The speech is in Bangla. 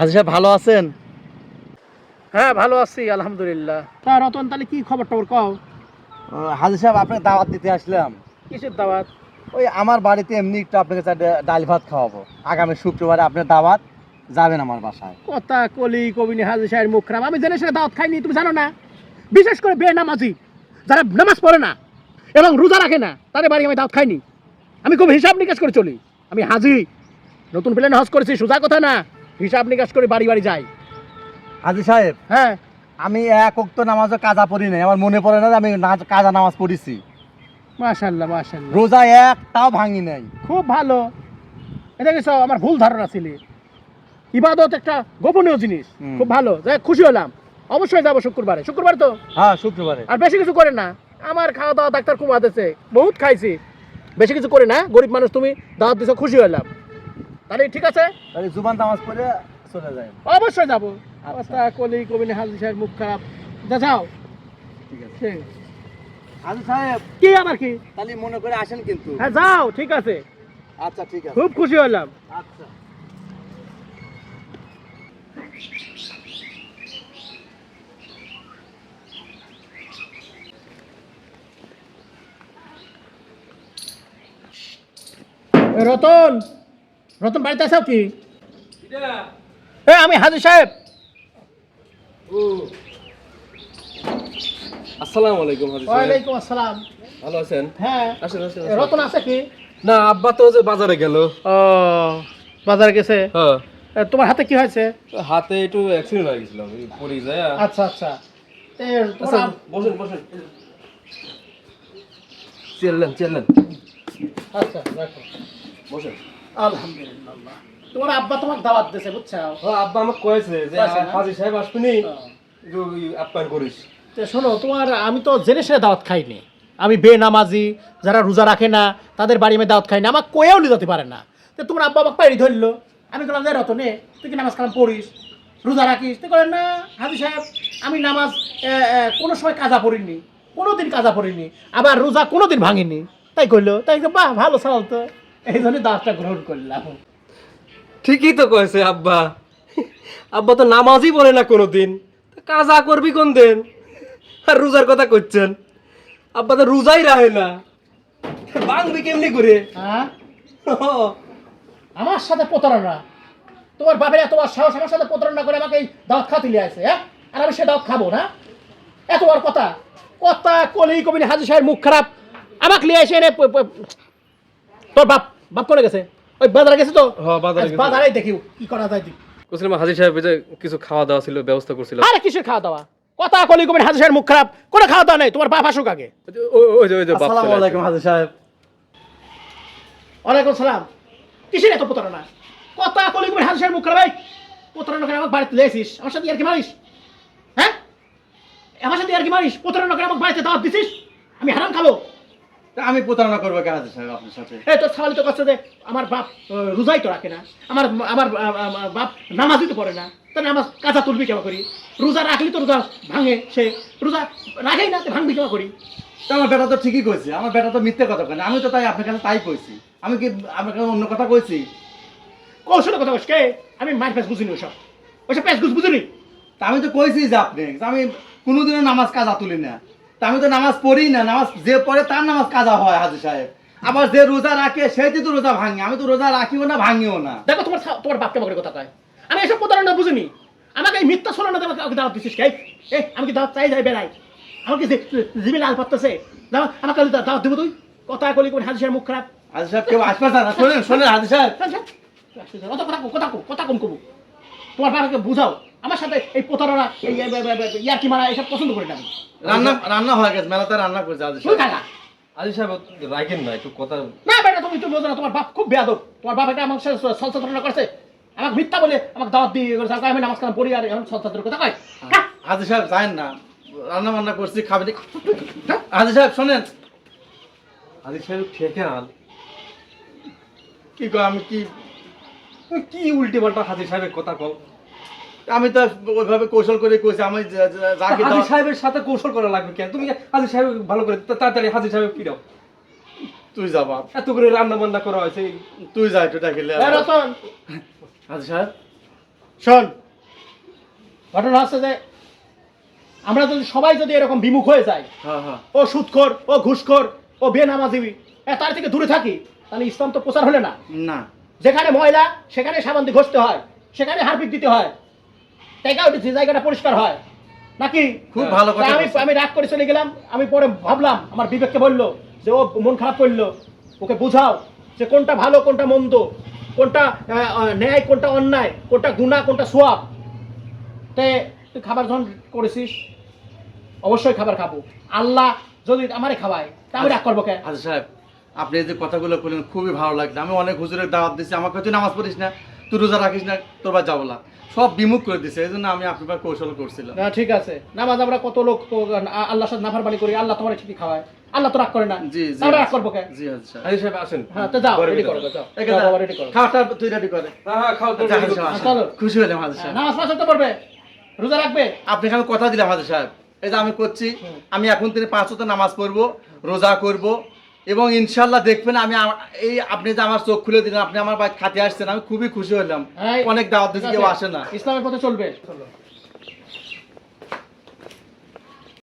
হাজি সাহেব ভালো আছেন? হ্যাঁ ভালো আছি আলহামদুলিল্লাহ। তা রতন তাহলে কি খবর টবর কও? হাজি সাহেব আপনাকে দাওয়াত দিতে আসলাম। কিসের দাওয়াত? ওই আমার বাড়িতে এমনি একটু আপনাকে ডাল ভাত খাওয়াবো। আগামী শুক্রবারে আপনার দাওয়াত, যাবেন আমার বাসায়। কথা কলি কবিনি হাজি সাহেব মুখ খারাপ। আমি জেনে শুনে দাওয়াত খাইনি, তুমি জানো না? বিশেষ করে বেনামাজি যারা নামাজ পড়ে না এবং রোজা রাখে না তাদের বাড়ি আমি দাওয়াত খাইনি। আমি খুব হিসাব নিকাশ করে চলি। আমি হাজি, নতুন প্লেনে হজ করেছি, সোজা কথা না। হিসাব নিকাশ করে বাড়ি বাড়ি যাই। হাজি সাহেব, হ্যাঁ আমি এক ওয়াক্ত নামাজও কাজা পড়ি নাই। আমার মনে পড়ে না যে আমি কাজা নামাজ পড়েছি। মাশাআল্লাহ মাশাআল্লাহ, রোজা একটাও ভাঙি নাই। খুব ভালো। এটা কিছু আমার ভুল ধারণা ছিল। ইবাদত একটা গোপনীয় জিনিস। খুব ভালো, যাই খুশি হলাম। অবশ্যই যাবো শুক্রবারে। শুক্রবার তো? হ্যাঁ শুক্রবারে। আর বেশি কিছু করে না। আমার খাওয়া দাওয়া ডাক্তার খুব আদেছে, বহুত খাইছি। বেশি কিছু করে না, গরিব মানুষ, তুমি দাওয়াত দিছো, খুশি হলাম। তাহলে ঠিক আছে, তাহলে জুবান নামাজ পড়ে চলে যায়। অবশ্যই যাবো। আচ্ছা। কলি কবিনে হাজি সাহেব মুখ খারাপ। যাও ঠিক আছে ঠিক। হাজি সাহেব, কি আবার কি? তাহলে মনে করে আসেন কিন্তু। হ্যাঁ যাও, ঠিক আছে। আচ্ছা ঠিক আছে। খুব খুশি হলাম। আচ্ছা। রতন, রতন বাড়িতে আছো কি? আমি হাজি সাহেব। আসসালামু আলাইকুম হাজি সাহেব। ওয়ালাইকুম আসসালাম। ভালো আছেন? হ্যাঁ আসেন আসেন রতন আছে কি? না, আব্বা তো যে বাজারে গেল। ও বাজারে গেছে। হ্যাঁ, তোমার হাতে কি হয়েছে? হাতে একটু অ্যাক্সিডেন্ট হয়ে গেছিল, পড়ে যায়। আচ্ছা আচ্ছা। আচ্ছা, বসেন বসেন। চেয়ারলেন চেয়ারলেন, আচ্ছা রাখো। বসেন। আলহামদুলিল্লাহ। তোমার আব্বা তোমাকে দাওয়াত দিয়েছে, বুঝছো? আব্বা আমাকে কয়েছে যে কয়েছে না? হাজি সাহেব আসবেনি, একটু আপ্যায়ন করিস। তো শোনো, তোমার আমি তো জেনে শুনে দাওয়াত খাইনি। আমি বেনামাজি, যারা রোজা রাখে না তাদের বাড়ি আমি দাওয়াত খাই না। আমাকে কয়েও নিয়ে যেতে পারে না। তো তোমার আব্বা আমাকে পাড়ি ধরলো। আমি বললাম যে রতনে, তুই কি নামাজ কালাম পড়িস, রোজা রাখিস? তুই করেন না হাজি সাহেব, আমি নামাজ কোনো সময় কাজা পড়িনি, কোনোদিন কাজা পড়িনি, আবার রোজা কোনোদিন ভাঙিনি। তাই কইলো। তাই বাহ, ভালো সালাল তো। এই জন্য দাওয়াতটা গ্রহণ করলাম। ঠিকই তো কয়েছে আব্বা। আব্বা তো নামাজই পড়ে না কোনোদিন, কাজা করবি কোন দিন? আর রোজার কথা করছেন, আব্বা তো রোজাই রাখে না, ভাঙবি কেমনি করে? হ্যাঁ, আমার সাথে প্রতারণা। তোমার বাপের এত বড় সাহস আমার সাথে প্রতারণা করে আমাকে এই দাওয়াত খাতে নিয়ে আসে। হ্যাঁ, আর আমি সে দাওয়াত খাবো না? এত বড় কথা। কথা কলি কবিনি হাজি সাহেব মুখ খারাপ। আমাকে নিয়ে এসে এনে তোর বাপ বাপ করে গেছে, ওই বাজারে গেছে তো। হ্যাঁ, বাজারে গেছে। বাজারে দেখি কি করা যায়। বলছিলাম হাজি সাহেব যে কিছু খাওয়া দাওয়া ছিল, ব্যবস্থা করছিল। আরে কিসের খাওয়া দাওয়া? কথা কলি কবিনি হাজি সাহেব মুখ খারাপ। কোনো খাওয়া দাওয়া নেই, তোমার বাপ আসুক আগে। ওই যে বাপ আসসালামু চলে আলাইকুম আসছে। হাজি সাহেব। ওয়ালাইকুম সালাম। কিসের এত প্রতারণা? কথা কলি কবিনি হাজি সাহেব মুখ খারাপ। এই প্রতারণা করে আমাকে বাড়িতে লেছিস, আমার সাথে আর কি মারিস? হ্যাঁ, আমার সাথে আর কি মারিস? প্রতারণা করে আমাকে বাড়িতে দাওয়াত দিছিস, আমি হারাম খাবো? আমি প্রতারণা করবো কেন হাজি সাহেব আপনার সাথে? এই তোর সাওয়ালি তো কাছে যে আমার বাপ রোজাই তো রাখে না, আমার আমার বাপ নামাজই তো পড়ে না, তাহলে নামাজ কাজা তুলবি কেমন করি? রোজা রাখলি তো রোজা ভাঙে, সে রোজা রাখেই না, ভাঙবি কেমন করি? তো আমার বেটা তো ঠিকই কইছে, আমার বেটা তো মিথ্যে কথা কেন? আমি তো তাই আপনার কাছে তাই কইছি। আমি কি আপনার কাছে অন্য কথা কইছি? কৌশলের কথা বলছি কে? আমি মায়ের প্যাঁচ বুঝিনি, ওসব ওইসব প্যাঁচ গুছ বুঝিনি। তা আমি তো কইছি যে আপনি, আমি কোনোদিনও নামাজ কাজা তুলি না। তা আমি তো নামাজ পড়ি না, নামাজ যে পড়ে তার নামাজ কাজা হয় হাজি সাহেব। আবার যে রোজা রাখে সেইটি তো রোজা ভাঙে, আমি তো রোজা রাখিও না ভাঙিও না। দেখো তোমার তোমার বাপকে আমাকে কথা কয়, আমি এসব প্রতারণা বুঝিনি। আমাকে এই মিথ্যা শোনা না আমাকে দাওয়াত দিচ্ছিস কে? আমি কি দাওয়াত চাই যাই বেড়াই? আমাকে জিবি লাল পাত্তাছে, আমাকে দাওয়াত দেবো তুই? কথা কলি কোন হাজি সাহেব মুখ খারাপ। হাজি সাহেব কেউ আসবে না, শোনেন শোনেন হাজি সাহেব। অত কথা কম কবু। তোমার বাবাকে বুঝাও, আমার সাথে এই প্রতারণা, এই ইয়ার্কি মারা এসব পছন্দ করি না আমি। রান্না রান্না হয়ে গেছে, মেলাতে রান্না করছে হাজি তুই সাহেব। খাগা। হাজি সাহেব রাখেন না, একটু কথা। না বেটা, তুমি বোঝো না, তোমার বাপ খুব বেয়াদব। তোমার বাপ এটা আমার সাথে সলসলনা করছে, আমাকে মিথ্যা বলে আমাকে দাওয়াত দিয়ে করেছে। আমি নামাজ কালাম পড়ি আর এখন সলসলের কথা কয়। হাজি সাহেব যায়েন না, রান্না বান্না করছি খাবেন। হাজি সাহেব শোনেন। হাজি সাহেব ঠেকে আন। কি কয় আমি কি কি উল্টে পাল্টা হাজি সাহেবের কথা কও? আমি তো ওইভাবে কৌশল করে কইছি। আমি যাকে হাজি সাহেবের সাথে কৌশল করা লাগবে কেন? তুমি হাজি সাহেব ভালো করে তাড়াতাড়ি হাজি সাহেব ফিরাও। তুই যাবা, এত করে রান্না বান্না করা হয়েছে। তুই যা একটু ডাকিলে। রতন, হাজি সাহেব শোন, ঘটনা হচ্ছে যে আমরা যদি সবাই যদি এরকম বিমুখ হয়ে যাই, হ্যাঁ হ্যাঁ ও সুদখোর, ও ঘুষখোর, ও বেনামাজি, তার থেকে দূরে থাকি, তাহলে ইসলাম তো প্রচার হলে না। না যেখানে ময়লা সেখানে সাবান দিয়ে ঘষতে হয়, সেখানে হারপিক দিতে হয়, তাই যে জায়গাটা পরিষ্কার হয় নাকি? খুব ভালো কথা তা আমি বলছেন। আমি রাগ করে চলে গেলাম। আমি পরে ভাবলাম, আমার বিবেককে বললো যে ও মন খারাপ করলো, ওকে বুঝাও যে কোনটা ভালো কোনটা মন্দ, কোনটা ন্যায় কোনটা অন্যায়, কোনটা গুনাহ কোনটা সোয়াব। তে তুই খাবার যখন করেছিস অবশ্যই খাবার খাবো। আল্লাহ যদি আমারে খাওয়ায় তা আমি রাগ করবো কে? হাজি সাহেব, আপনি এই যে কথাগুলো বললেন খুবই ভালো লাগলো। আমি অনেক হুজুরের দাওয়াত দিচ্ছি, আমাকে তুই নামাজ পড়িস না, তুই রোজা রাখিস না, তোর বা যাবো না, সব বিমুখ করে দিছে। এই জন্য আমি আপনার কৌশল করছিলাম। না ঠিক আছে, নামাজ আমরা কত লোক আল্লাহর সাথে নাফরমানি করি, আল্লাহ তোমার ঠিকই খাওয়ায়, আল্লাহ তো রাগ করে না। জি জি আমরা রাগ করবো কে? জি হাজি সাহেব। হাজি সাহেব আসেন। হ্যাঁ তো যাও, ঘরে রেডি ভিতরে করো, যাও। যাও একে যাও, বাবা, রেডি করো। খাওয়াটা তুই রেডি করে। হ্যাঁ হ্যাঁ খাও আচ্ছা, হাজি সাহেব, আসেন। চলো। খুশি হলাম হাজি সাহেব। নামাজ পাঁচ ওয়াক্ত পড়বে, রোজা রাখবে। আপনাকে আমি কথা দিলাম হাজি সাহেব, এই যে আমি করছি, আমি এখন থেকে 5 ওয়াক্ত নামাজ পড়বো, রোজা করব, এবং ইনশাল্লাহ দেখবেন আমি এই আপনি যে আমার চোখ খুলে দিলেন, আপনি আমার বাড়ি খাতে আসছেন, আমি খুবই খুশি হলাম। এই, অনেক দাওয়াত ঠিক দিচ্ছি, আছে, কেউ আসে না। ইসলামের পথে চলবে। চলো।